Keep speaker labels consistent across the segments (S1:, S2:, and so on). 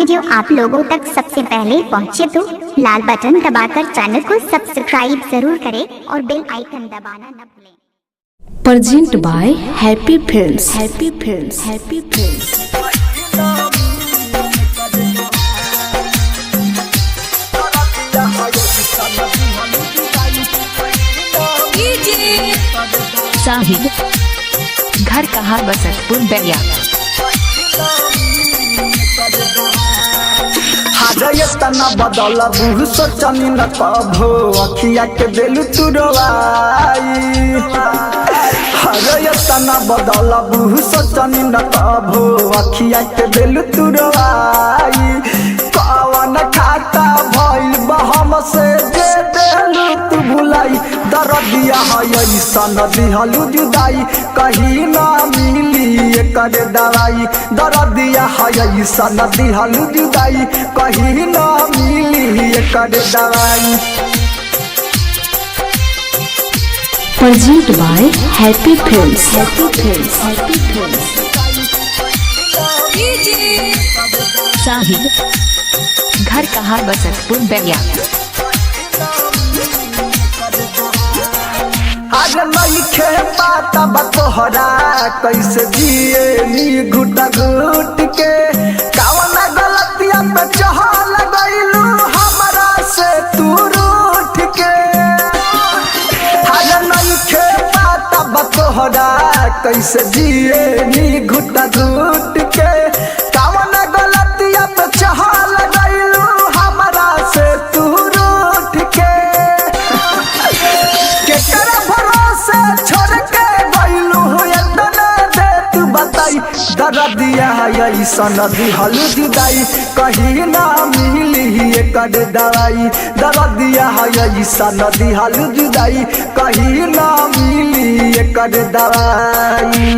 S1: Video आप लोगों तक सबसे पहले पहुंचे तो लाल बटन दबाकर चैनल को सब्सक्राइब जरूर करें और बेल आइकन दबाना न भूलें।
S2: Present by Happy Films. Happy Films. Happy Films.
S3: साहिब घर कहाँ बसतपुर बैया।
S4: तना बदल बुह सोचनी न कभो अखिया के बेलू तुरवाई। हरे तना बदल बुह सोचनी न कभो अखिया के बेलू तुरवाई। कवन खाता भइल बहम से जे देलू तू भुलाई। दरदिया है ऐसन दिहलू जुदाई कहीं ना मिली एकर दवाई। दरदिया है ऐसन दिहलू जुदाई कहीं ना मिली एकर दवाई।
S2: Present by Happy Films. Happy Films. Happy Films.
S3: साहिब घर कहाँ बसतपुर बैया।
S4: आज नइखे पाता बतोहरा कैसे जिए नी घुट घुट के। कवन गलतिया पे चहल गइलू हमरा से तू रूठ के। आज नइखे पाता बतोहरा कैसे जिए नी घुट घुट के। कवन गलतिया पे चहल गइलू हमरा से तू रूठ के। छोड़ के गइलू एतना दे तू बताई। दरदिया ऐसन दिहलू जुदाई कहीं ना मिली एकर दवाई। दरदिया ऐसन दिहलू जुदाई कहीं ना मिली एकर दवाई।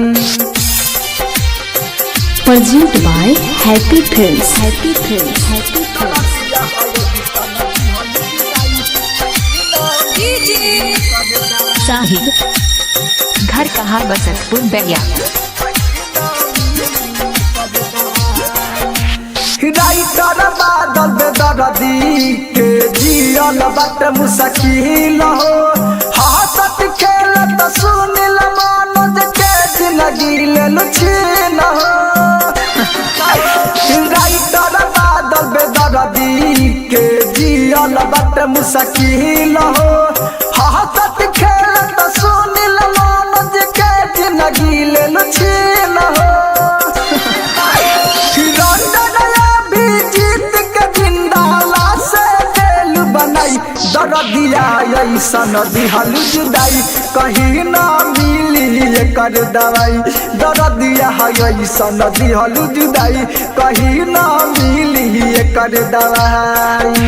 S2: Present by Happy Films. Happy Films. Happy Films.
S3: साहिब घर कहाँ बसतपुर बैया।
S4: राइटर बादल बेदर्दी के जियल बट मुश्किल हो। हंसत खेलत सुनिल मनोज के जिंदगी लेलु छीन हो। राइटर बादल बेदर्दी के जियल बट मुश्किल हो। हंसत खेलत सुनिल मनोज के जिंदगी लेलु छीन हो। दरदिया ऐसन दिहलू जुदाई कहीं ना मिली एकर दवाई। दरदिया ऐसन दिहलू जुदाई कहीं ना मिली एकर दवाई।